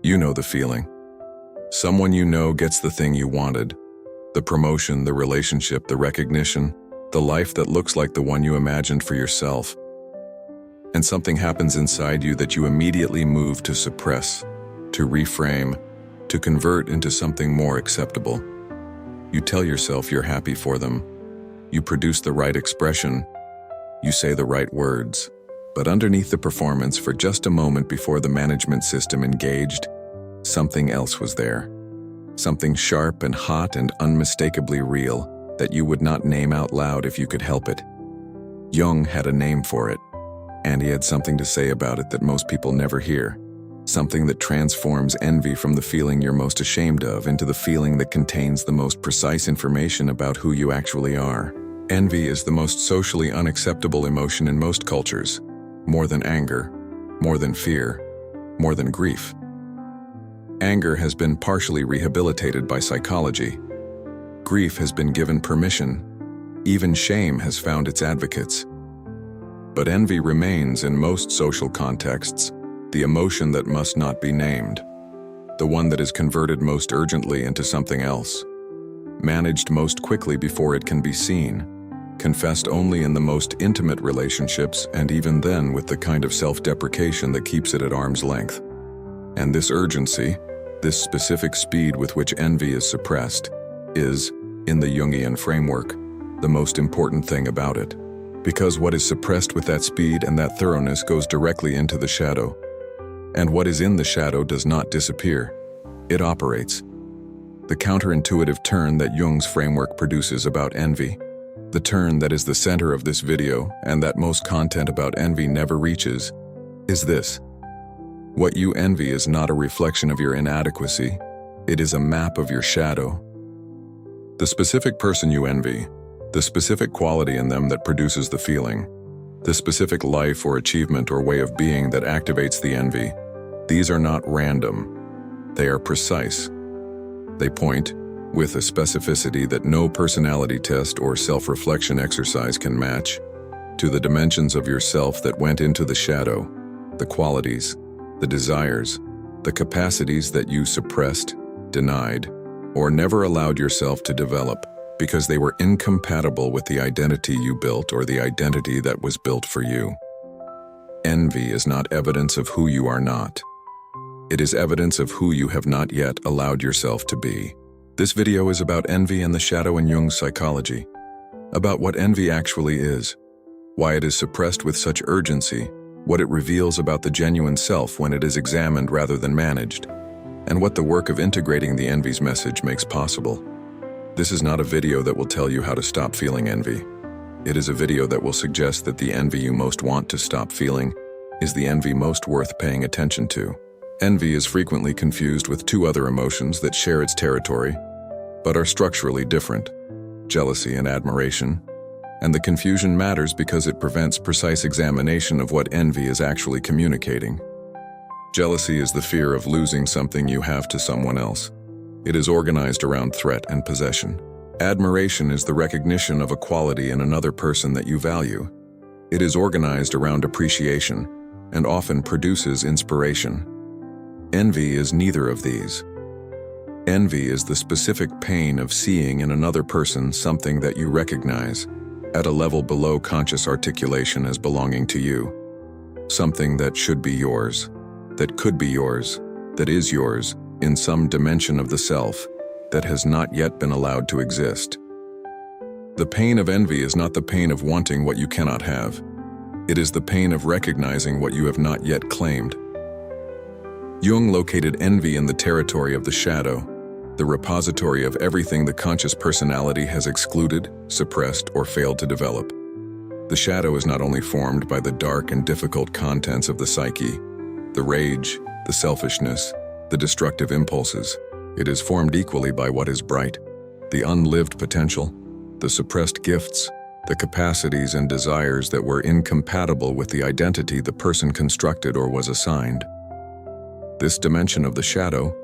You know the feeling. Someone you know gets the thing you wanted. The promotion, the relationship, the recognition, the life that looks like the one you imagined for yourself. And something happens inside you that you immediately move to suppress, to reframe, to convert into something more acceptable. You tell yourself you're happy for them. You produce the right expression. You say the right words. But underneath the performance, for just a moment before the management system engaged, something else was there. Something sharp and hot and unmistakably real that you would not name out loud if you could help it. Jung had a name for it, and he had something to say about it that most people never hear. Something that transforms envy from the feeling you're most ashamed of into the feeling that contains the most precise information about who you actually are. Envy is the most socially unacceptable emotion in most cultures. More than anger, more than fear, more than grief. Anger has been partially rehabilitated by psychology. Grief has been given permission. Even shame has found its advocates. But envy remains in most social contexts, the emotion that must not be named, the one that is converted most urgently into something else, managed most quickly before it can be seen, confessed only in the most intimate relationships, and even then with the kind of self-deprecation that keeps it at arm's length. And this urgency, this specific speed with which envy is suppressed, is, in the Jungian framework, the most important thing about it. Because what is suppressed with that speed and that thoroughness goes directly into the shadow. And what is in the shadow does not disappear. It operates. The counterintuitive turn that Jung's framework produces about envy, the turn that is the center of this video and that most content about envy never reaches, is this. What you envy is not a reflection of your inadequacy. It is a map of your shadow. The specific person you envy, the specific quality in them that produces the feeling, the specific life or achievement or way of being that activates the envy, these are not random. They are precise. They point, with a specificity that no personality test or self-reflection exercise can match, to the dimensions of yourself that went into the shadow, the qualities, the desires, the capacities that you suppressed, denied, or never allowed yourself to develop because they were incompatible with the identity you built or the identity that was built for you. Envy is not evidence of who you are not. It is evidence of who you have not yet allowed yourself to be. This video is about envy and the shadow in Jung's psychology, about what envy actually is, why it is suppressed with such urgency, what it reveals about the genuine self when it is examined rather than managed, and what the work of integrating the envy's message makes possible. This is not a video that will tell you how to stop feeling envy. It is a video that will suggest that the envy you most want to stop feeling is the envy most worth paying attention to. Envy is frequently confused with two other emotions that share its territory, but are structurally different: jealousy and admiration. And the confusion matters because it prevents precise examination of what envy is actually communicating. Jealousy is the fear of losing something you have to someone else. It is organized around threat and possession. Admiration is the recognition of a quality in another person that you value. It is organized around appreciation and often produces inspiration. Envy is neither of these. Envy is the specific pain of seeing in another person something that you recognize at a level below conscious articulation as belonging to you. Something that should be yours, that could be yours, that is yours in some dimension of the self that has not yet been allowed to exist. The pain of envy is not the pain of wanting what you cannot have. It is the pain of recognizing what you have not yet claimed. Jung located envy in the territory of the shadow, the repository of everything the conscious personality has excluded, suppressed, or failed to develop. The shadow is not only formed by the dark and difficult contents of the psyche, the rage, the selfishness, the destructive impulses. It is formed equally by what is bright, the unlived potential, the suppressed gifts, the capacities and desires that were incompatible with the identity the person constructed or was assigned. This dimension of the shadow,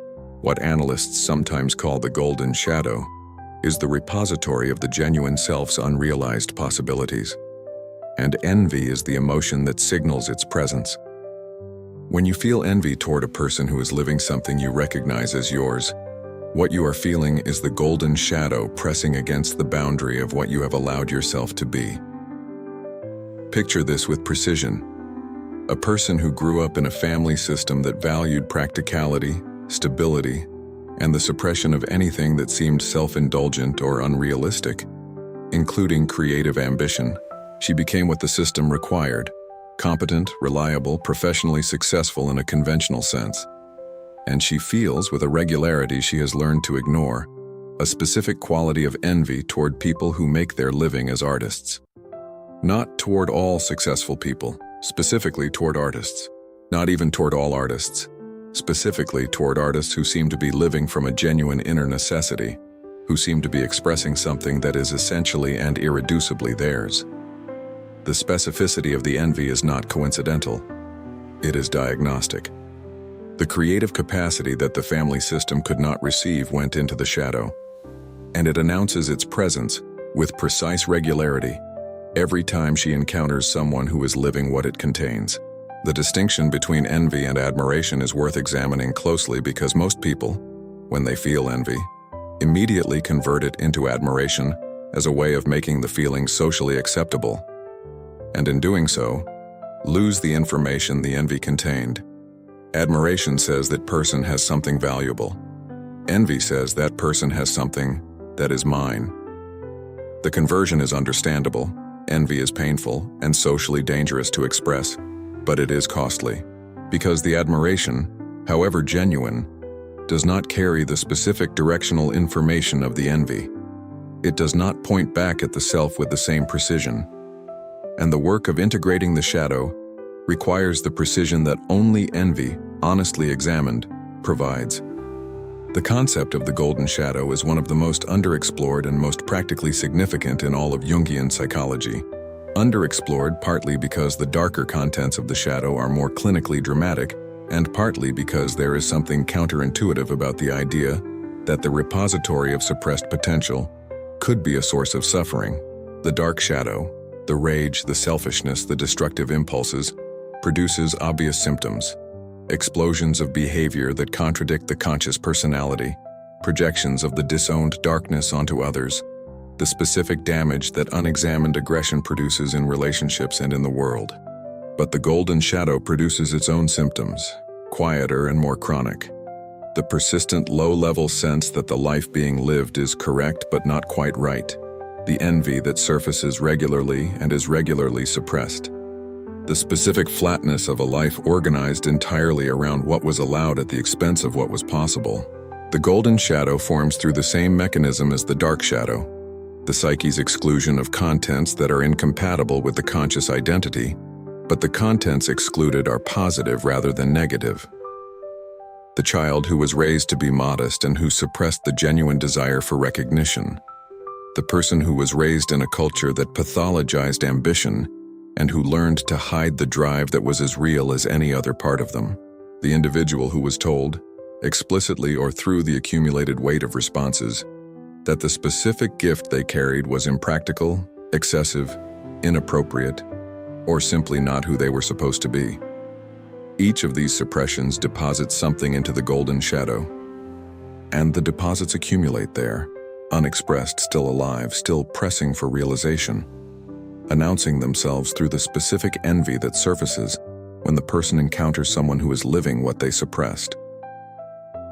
what analysts sometimes call the golden shadow, is the repository of the genuine self's unrealized possibilities. And envy is the emotion that signals its presence. When you feel envy toward a person who is living something you recognize as yours, what you are feeling is the golden shadow pressing against the boundary of what you have allowed yourself to be. Picture this with precision. A person who grew up in a family system that valued practicality, stability, and the suppression of anything that seemed self-indulgent or unrealistic, including creative ambition. She became what the system required: competent, reliable, professionally successful in a conventional sense. And she feels, with a regularity she has learned to ignore, a specific quality of envy toward people who make their living as artists. Not toward all successful people, specifically toward artists. Not even toward all artists. Specifically toward artists who seem to be living from a genuine inner necessity, who seem to be expressing something that is essentially and irreducibly theirs. The specificity of the envy is not coincidental. It is diagnostic. The creative capacity that the family system could not receive went into the shadow, and it announces its presence with precise regularity every time she encounters someone who is living what it contains. The distinction between envy and admiration is worth examining closely because most people, when they feel envy, immediately convert it into admiration as a way of making the feeling socially acceptable, and in doing so, lose the information the envy contained. Admiration says that person has something valuable. Envy says that person has something that is mine. The conversion is understandable. Envy is painful and socially dangerous to express, but it is costly, because the admiration, however genuine, does not carry the specific directional information of the envy. It does not point back at the self with the same precision. And the work of integrating the shadow requires the precision that only envy, honestly examined, provides. The concept of the golden shadow is one of the most underexplored and most practically significant in all of Jungian psychology. Underexplored partly because the darker contents of the shadow are more clinically dramatic, and partly because there is something counterintuitive about the idea that the repository of suppressed potential could be a source of suffering. The dark shadow, the rage, the selfishness, the destructive impulses, produces obvious symptoms: explosions of behavior that contradict the conscious personality, projections of the disowned darkness onto others, the specific damage that unexamined aggression produces in relationships and in the world. But the golden shadow produces its own symptoms, quieter and more chronic. The persistent low-level sense that the life being lived is correct but not quite right. The envy that surfaces regularly and is regularly suppressed. The specific flatness of a life organized entirely around what was allowed at the expense of what was possible. The golden shadow forms through the same mechanism as the dark shadow, the psyche's exclusion of contents that are incompatible with the conscious identity, but the contents excluded are positive rather than negative. The child who was raised to be modest and who suppressed the genuine desire for recognition. The person who was raised in a culture that pathologized ambition and who learned to hide the drive that was as real as any other part of them. The individual who was told, explicitly or through the accumulated weight of responses, that the specific gift they carried was impractical, excessive, inappropriate, or simply not who they were supposed to be. Each of these suppressions deposits something into the golden shadow, and the deposits accumulate there, unexpressed, still alive, still pressing for realization, announcing themselves through the specific envy that surfaces when the person encounters someone who is living what they suppressed.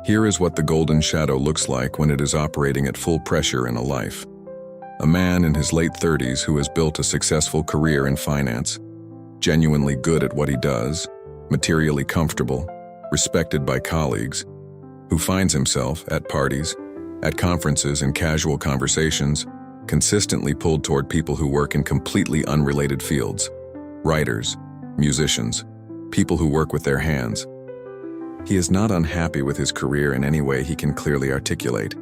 Here is what the golden shadow looks like when it is operating at full pressure in a life. A man in his late 30s who has built a successful career in finance, genuinely good at what he does, materially comfortable, respected by colleagues, who finds himself at parties, at conferences and casual conversations, consistently pulled toward people who work in completely unrelated fields: writers, musicians, people who work with their hands. He is not unhappy with his career in any way he can clearly articulate,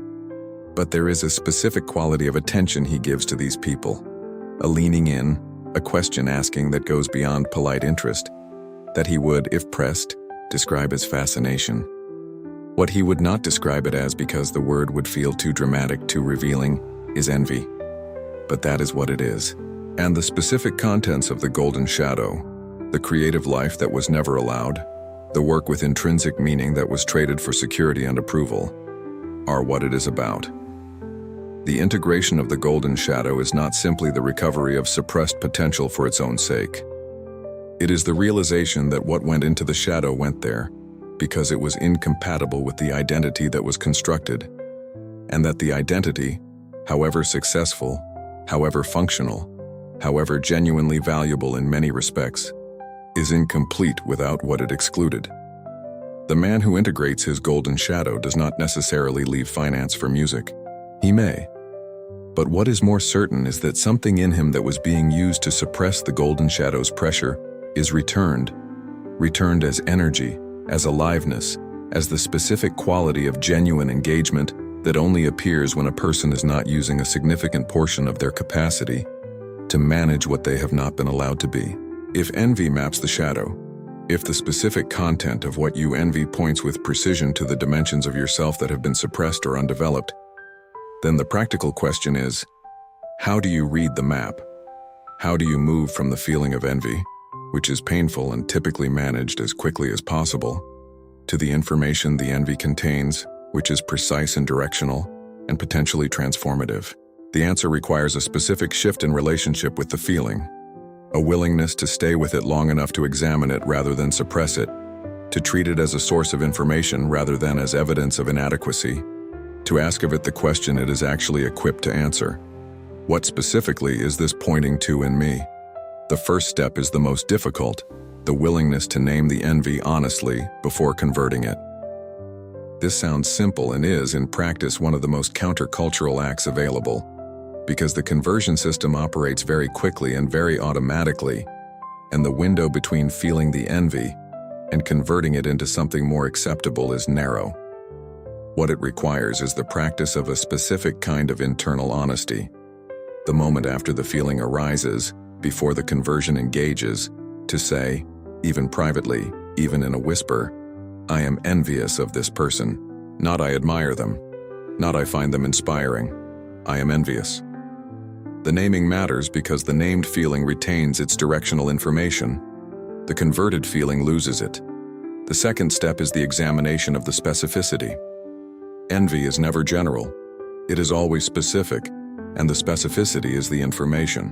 but there is a specific quality of attention he gives to these people, a leaning in, a question asking that goes beyond polite interest, that he would, if pressed, describe as fascination. What he would not describe it as because the word would feel too dramatic, too revealing, is envy. But that is what it is. And the specific contents of the golden shadow, the creative life that was never allowed, the work with intrinsic meaning that was traded for security and approval, are what it is about. The integration of the golden shadow is not simply the recovery of suppressed potential for its own sake. It is the realization that what went into the shadow went there because it was incompatible with the identity that was constructed, and that the identity, however successful, however functional, however genuinely valuable in many respects, is incomplete without what it excluded. The man who integrates his golden shadow does not necessarily leave finance for music. He may. But what is more certain is that something in him that was being used to suppress the golden shadow's pressure is returned as energy, as aliveness, as the specific quality of genuine engagement that only appears when a person is not using a significant portion of their capacity to manage what they have not been allowed to be. If envy maps the shadow, if the specific content of what you envy points with precision to the dimensions of yourself that have been suppressed or undeveloped, then the practical question is, how do you read the map? How do you move from the feeling of envy, which is painful and typically managed as quickly as possible, to the information the envy contains, which is precise and directional, and potentially transformative? The answer requires a specific shift in relationship with the feeling, a willingness to stay with it long enough to examine it rather than suppress it, to treat it as a source of information rather than as evidence of inadequacy, to ask of it the question it is actually equipped to answer. What specifically is this pointing to in me? The first step is the most difficult, the willingness to name the envy honestly before converting it. This sounds simple and is, in practice, one of the most countercultural acts available, because the conversion system operates very quickly and very automatically, and the window between feeling the envy and converting it into something more acceptable is narrow. What it requires is the practice of a specific kind of internal honesty. The moment after the feeling arises, before the conversion engages, to say, even privately, even in a whisper, I am envious of this person. Not I admire them. Not I find them inspiring. I am envious. The naming matters because the named feeling retains its directional information. The converted feeling loses it. The second step is the examination of the specificity. Envy is never general. It is always specific, and the specificity is the information.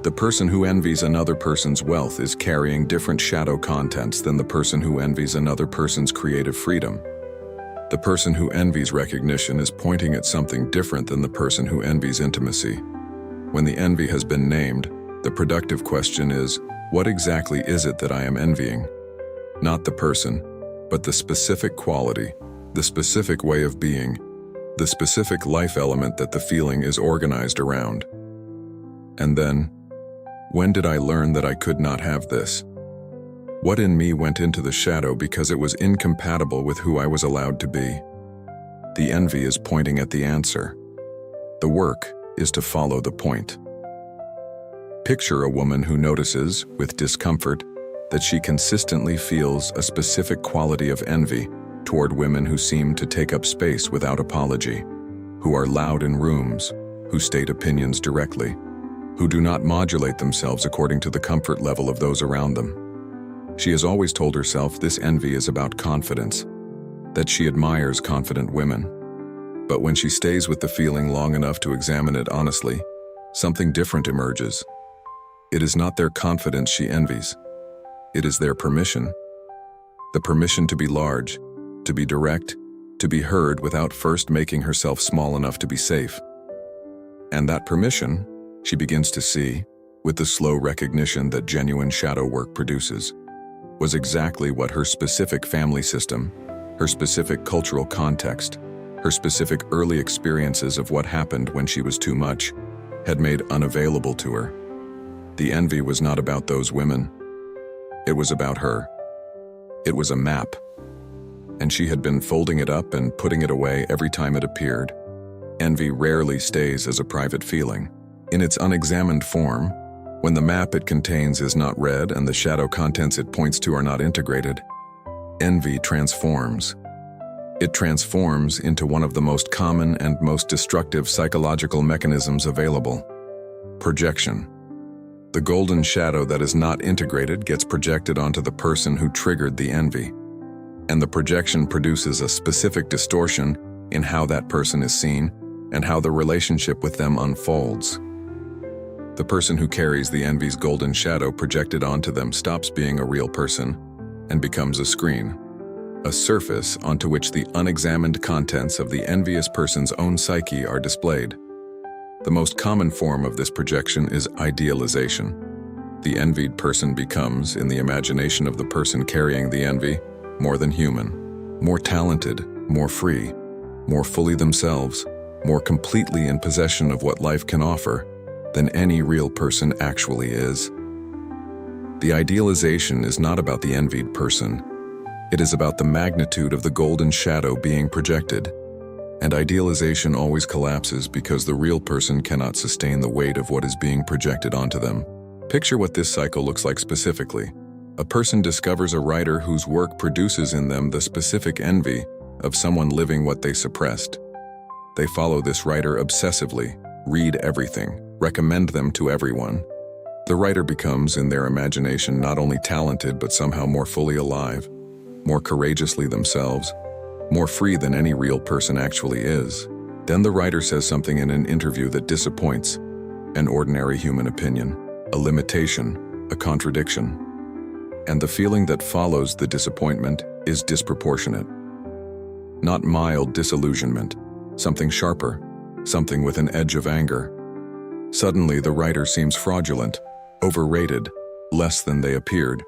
The person who envies another person's wealth is carrying different shadow contents than the person who envies another person's creative freedom. The person who envies recognition is pointing at something different than the person who envies intimacy. When the envy has been named, the productive question is, what exactly is it that I am envying? Not the person, but the specific quality, the specific way of being, the specific life element that the feeling is organized around. And then, when did I learn that I could not have this? What in me went into the shadow because it was incompatible with who I was allowed to be? The envy is pointing at the answer. The work is to follow the point. Picture a woman who notices, with discomfort, that she consistently feels a specific quality of envy toward women who seem to take up space without apology, who are loud in rooms, who state opinions directly, who do not modulate themselves according to the comfort level of those around them. She has always told herself this envy is about confidence, that she admires confident women. But when she stays with the feeling long enough to examine it honestly, something different emerges. It is not their confidence she envies. It is their permission. The permission to be large, to be direct, to be heard without first making herself small enough to be safe. And that permission, she begins to see, with the slow recognition that genuine shadow work produces, was exactly what her specific family system, her specific cultural context, her specific early experiences of what happened when she was too much, had made unavailable to her. The envy was not about those women. It was about her. It was a map. And she had been folding it up and putting it away every time it appeared. Envy rarely stays as a private feeling. In its unexamined form, when the map it contains is not read and the shadow contents it points to are not integrated, envy transforms. It transforms into one of the most common and most destructive psychological mechanisms available: projection. The golden shadow that is not integrated gets projected onto the person who triggered the envy, and the projection produces a specific distortion in how that person is seen and how the relationship with them unfolds. The person who carries the envy's golden shadow projected onto them stops being a real person and becomes a screen, a surface onto which the unexamined contents of the envious person's own psyche are displayed. The most common form of this projection is idealization. The envied person becomes, in the imagination of the person carrying the envy, more than human, more talented, more free, more fully themselves, more completely in possession of what life can offer than any real person actually is. The idealization is not about the envied person. It is about the magnitude of the golden shadow being projected. And idealization always collapses because the real person cannot sustain the weight of what is being projected onto them. Picture what this cycle looks like specifically. A person discovers a writer whose work produces in them the specific envy of someone living what they suppressed. They follow this writer obsessively, read everything, recommend them to everyone. The writer becomes, in their imagination, not only talented but somehow more fully alive, more courageously themselves, more free than any real person actually is. Then the writer says something in an interview that disappoints an ordinary human opinion, a limitation, a contradiction. And the feeling that follows the disappointment is disproportionate. Not mild disillusionment, something sharper, something with an edge of anger. Suddenly the writer seems fraudulent, overrated, less than they appeared.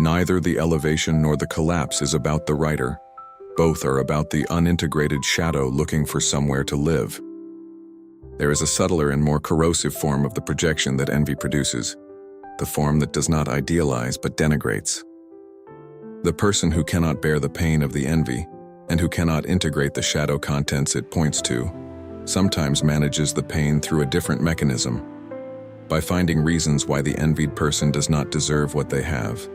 Neither the elevation nor the collapse is about the writer. Both are about the unintegrated shadow looking for somewhere to live. There is a subtler and more corrosive form of the projection that envy produces, the form that does not idealize but denigrates. The person who cannot bear the pain of the envy and who cannot integrate the shadow contents it points to sometimes manages the pain through a different mechanism, by finding reasons why the envied person does not deserve what they have,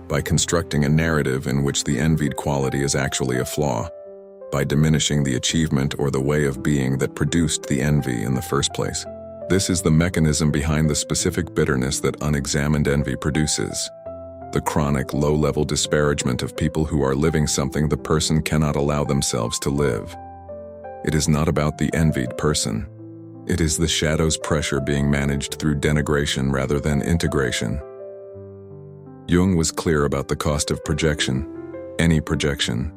by constructing a narrative in which the envied quality is actually a flaw, by diminishing the achievement or the way of being that produced the envy in the first place. This is the mechanism behind the specific bitterness that unexamined envy produces. The chronic, low-level disparagement of people who are living something the person cannot allow themselves to live. It is not about the envied person. It is the shadow's pressure being managed through denigration rather than integration. Jung was clear about the cost of projection, any projection,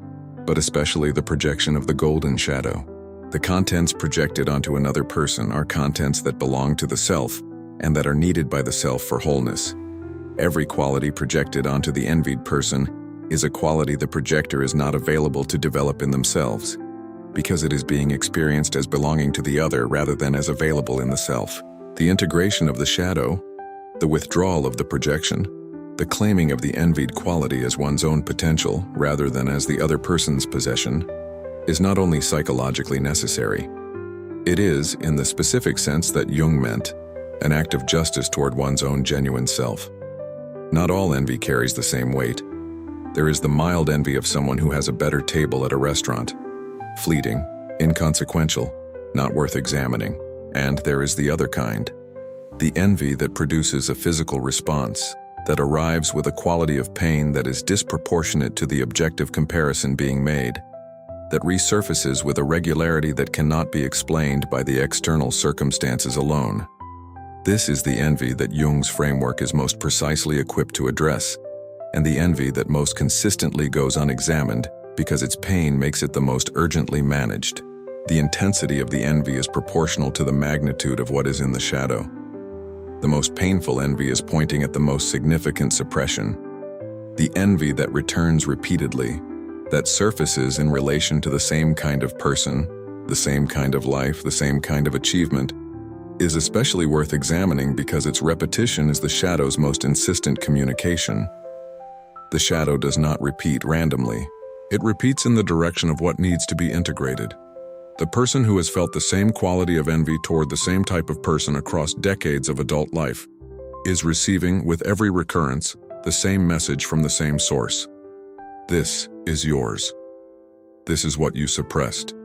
but especially the projection of the golden shadow. The contents projected onto another person are contents that belong to the self and that are needed by the self for wholeness. Every quality projected onto the envied person is a quality the projector is not available to develop in themselves, because it is being experienced as belonging to the other rather than as available in the self. The integration of the shadow, the withdrawal of the projection, the claiming of the envied quality as one's own potential rather than as the other person's possession, is not only psychologically necessary. It is, in the specific sense that Jung meant, an act of justice toward one's own genuine self. Not all envy carries the same weight. There is the mild envy of someone who has a better table at a restaurant, fleeting, inconsequential, not worth examining. And there is the other kind, the envy that produces a physical response, that arrives with a quality of pain that is disproportionate to the objective comparison being made, that resurfaces with a regularity that cannot be explained by the external circumstances alone. This is the envy that Jung's framework is most precisely equipped to address, and the envy that most consistently goes unexamined because its pain makes it the most urgently managed. The intensity of the envy is proportional to the magnitude of what is in the shadow. The most painful envy is pointing at the most significant suppression. The envy that returns repeatedly, that surfaces in relation to the same kind of person, the same kind of life, the same kind of achievement, is especially worth examining because its repetition is the shadow's most insistent communication. The shadow does not repeat randomly. It repeats in the direction of what needs to be integrated. The person who has felt the same quality of envy toward the same type of person across decades of adult life is receiving, with every recurrence, the same message from the same source. This is yours. This is what you suppressed.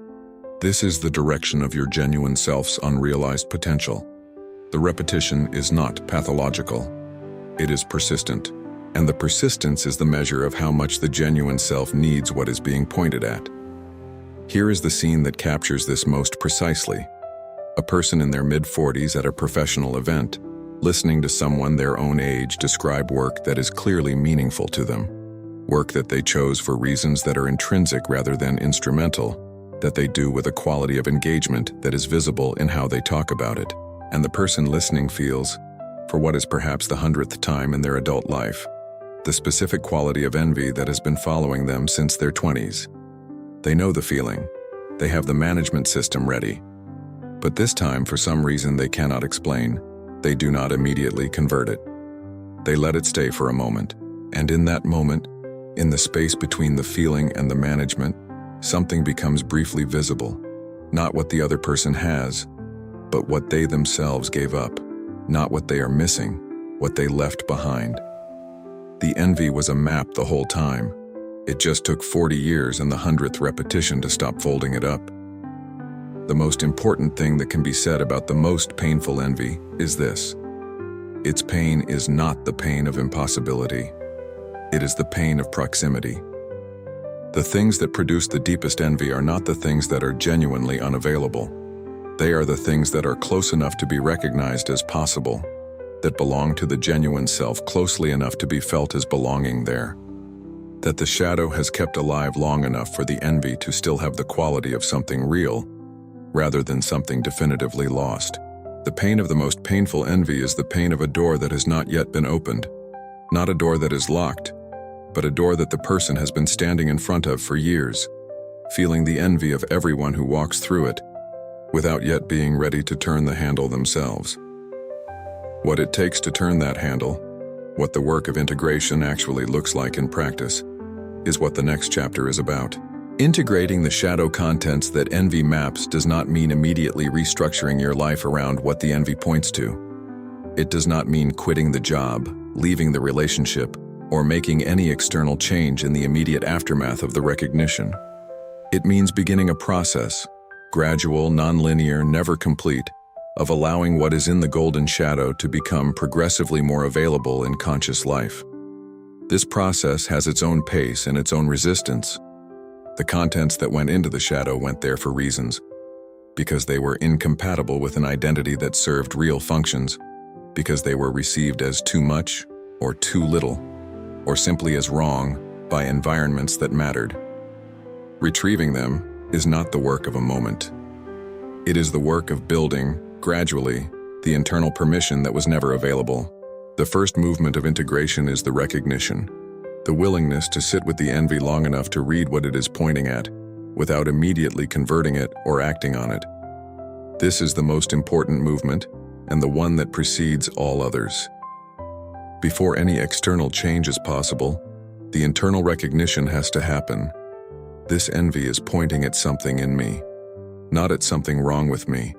This is the direction of your genuine self's unrealized potential. The repetition is not pathological. It is persistent, and the persistence is the measure of how much the genuine self needs what is being pointed at. Here is the scene that captures this most precisely. A person in their mid-40s at a professional event, listening to someone their own age describe work that is clearly meaningful to them, work that they chose for reasons that are intrinsic rather than instrumental, that they do with a quality of engagement that is visible in how they talk about it, and the person listening feels, for what is perhaps the 100th time in their adult life, the specific quality of envy that has been following them since their 20s. They know the feeling. They have the management system ready. But this time, for some reason they cannot explain, they do not immediately convert it. They let it stay for a moment, and in that moment, in the space between the feeling and the management, something becomes briefly visible. Not what the other person has, but what they themselves gave up. Not what they are missing, what they left behind. The envy was a map the whole time. It just took 40 years and the 100th repetition to stop folding it up. The most important thing that can be said about the most painful envy is this. Its pain is not the pain of impossibility. It is the pain of proximity. The things that produce the deepest envy are not the things that are genuinely unavailable. They are the things that are close enough to be recognized as possible, that belong to the genuine self closely enough to be felt as belonging there, that the shadow has kept alive long enough for the envy to still have the quality of something real, rather than something definitively lost. The pain of the most painful envy is the pain of a door that has not yet been opened, not a door that is locked, but a door that the person has been standing in front of for years, feeling the envy of everyone who walks through it, without yet being ready to turn the handle themselves. What it takes to turn that handle, what the work of integration actually looks like in practice, is what the next chapter is about. Integrating the shadow contents that envy maps does not mean immediately restructuring your life around what the envy points to. It does not mean quitting the job, leaving the relationship, or making any external change in the immediate aftermath of the recognition. It means beginning a process, gradual, non-linear, never complete, of allowing what is in the golden shadow to become progressively more available in conscious life. This process has its own pace and its own resistance. The contents that went into the shadow went there for reasons, because they were incompatible with an identity that served real functions, because they were received as too much or too little, or simply as wrong by environments that mattered. Retrieving them is not the work of a moment. It is the work of building, gradually, the internal permission that was never available. The first movement of integration is the recognition, the willingness to sit with the envy long enough to read what it is pointing at, without immediately converting it or acting on it. This is the most important movement, and the one that precedes all others. Before any external change is possible, the internal recognition has to happen. This envy is pointing at something in me, not at something wrong with me,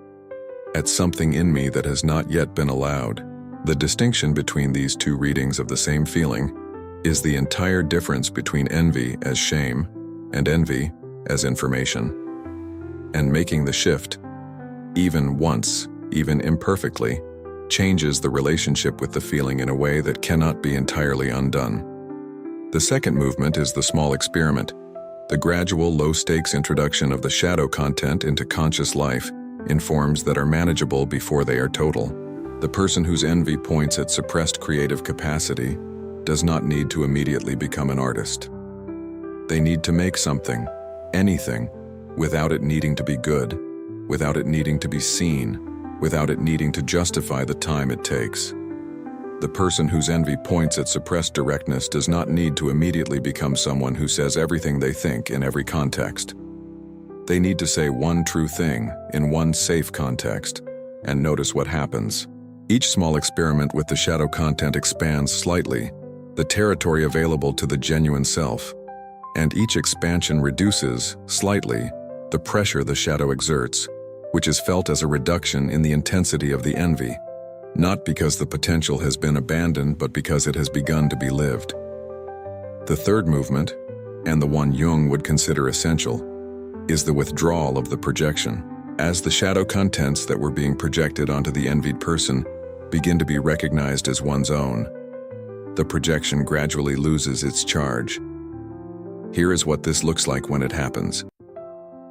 at something in me that has not yet been allowed. The distinction between these two readings of the same feeling is the entire difference between envy as shame and envy as information. And making the shift, even once, even imperfectly, changes the relationship with the feeling in a way that cannot be entirely undone. The second movement is the small experiment, the gradual low-stakes introduction of the shadow content into conscious life in forms that are manageable before they are total. The person whose envy points at suppressed creative capacity does not need to immediately become an artist. They need to make something, anything, without it needing to be good, without it needing to be seen, without it needing to justify the time it takes. The person whose envy points at suppressed directness does not need to immediately become someone who says everything they think in every context. They need to say one true thing in one safe context, and notice what happens. Each small experiment with the shadow content expands slightly the territory available to the genuine self, and each expansion reduces, slightly, the pressure the shadow exerts, which is felt as a reduction in the intensity of the envy, not because the potential has been abandoned, but because it has begun to be lived. The third movement, and the one Jung would consider essential, is the withdrawal of the projection. As the shadow contents that were being projected onto the envied person begin to be recognized as one's own, the projection gradually loses its charge. Here is what this looks like when it happens.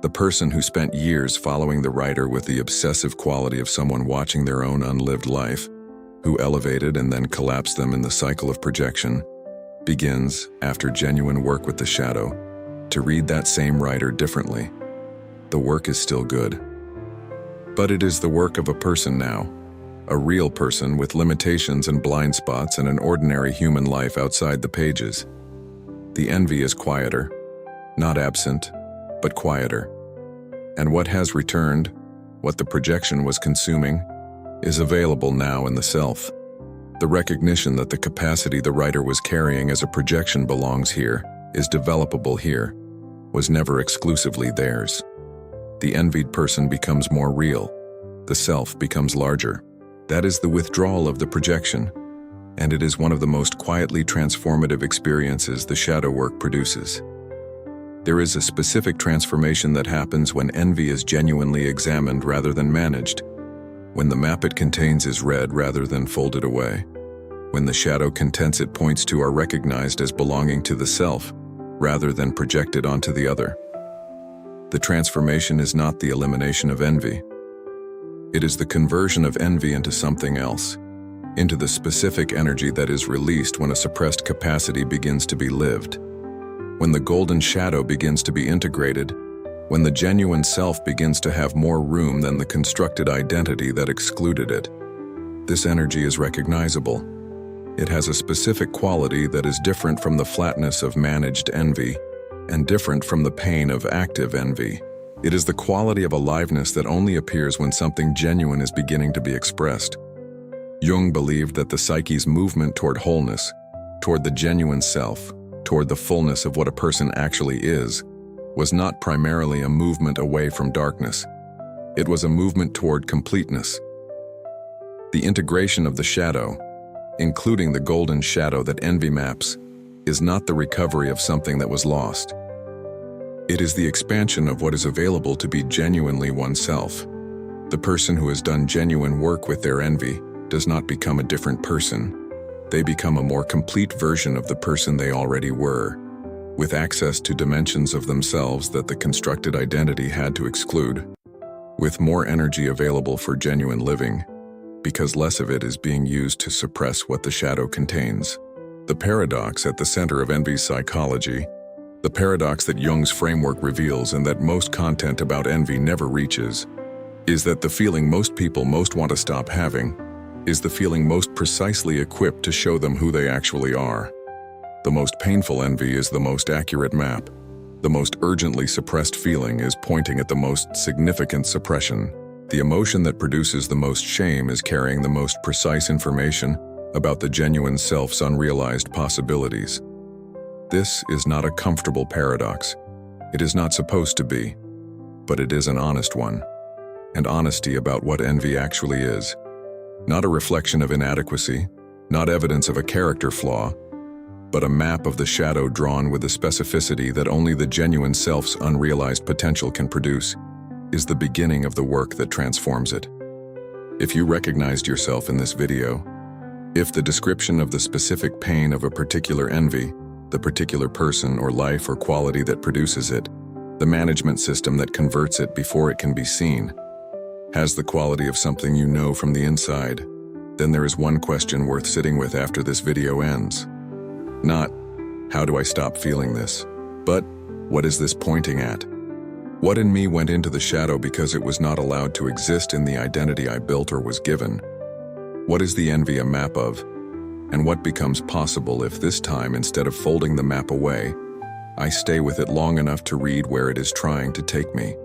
The person who spent years following the writer with the obsessive quality of someone watching their own unlived life, who elevated and then collapsed them in the cycle of projection, begins, after genuine work with the shadow, to read that same writer differently. The work is still good. But it is the work of a person now, a real person with limitations and blind spots and an ordinary human life outside the pages. The envy is quieter, not absent, but quieter. And what has returned, what the projection was consuming, is available now in the self. The recognition that the capacity the writer was carrying as a projection belongs here, is developable here, was never exclusively theirs. The envied person becomes more real. The self becomes larger. That is the withdrawal of the projection, and it is one of the most quietly transformative experiences the shadow work produces. There is a specific transformation that happens when envy is genuinely examined rather than managed, when the map it contains is read rather than folded away, when the shadow contents it points to are recognized as belonging to the self rather than projected onto the other. The transformation is not the elimination of envy. It is the conversion of envy into something else, into the specific energy that is released when a suppressed capacity begins to be lived, when the golden shadow begins to be integrated, when the genuine self begins to have more room than the constructed identity that excluded it. This energy is recognizable. It has a specific quality that is different from the flatness of managed envy and different from the pain of active envy. It is the quality of aliveness that only appears when something genuine is beginning to be expressed. Jung believed that the psyche's movement toward wholeness, toward the genuine self, toward the fullness of what a person actually is, was not primarily a movement away from darkness. It was a movement toward completeness. The integration of the shadow, including the golden shadow that envy maps, is not the recovery of something that was lost. It is the expansion of what is available to be genuinely oneself. The person who has done genuine work with their envy does not become a different person. They become a more complete version of the person they already were, with access to dimensions of themselves that the constructed identity had to exclude, with more energy available for genuine living, because less of it is being used to suppress what the shadow contains. The paradox at the center of envy's psychology, the paradox that Jung's framework reveals and that most content about envy never reaches, is that the feeling most people most want to stop having is the feeling most precisely equipped to show them who they actually are. The most painful envy is the most accurate map. The most urgently suppressed feeling is pointing at the most significant suppression. The emotion that produces the most shame is carrying the most precise information about the genuine self's unrealized possibilities. This is not a comfortable paradox. It is not supposed to be, but it is an honest one. And honesty about what envy actually is. Not a reflection of inadequacy, not evidence of a character flaw, but a map of the shadow drawn with a specificity that only the genuine self's unrealized potential can produce, is the beginning of the work that transforms it. If you recognized yourself in this video, if the description of the specific pain of a particular envy, the particular person or life or quality that produces it, the management system that converts it before it can be seen, has the quality of something you know from the inside, then there is one question worth sitting with after this video ends. Not, how do I stop feeling this? But, what is this pointing at? What in me went into the shadow because it was not allowed to exist in the identity I built or was given? What is the envy a map of? And what becomes possible if this time, instead of folding the map away, I stay with it long enough to read where it is trying to take me?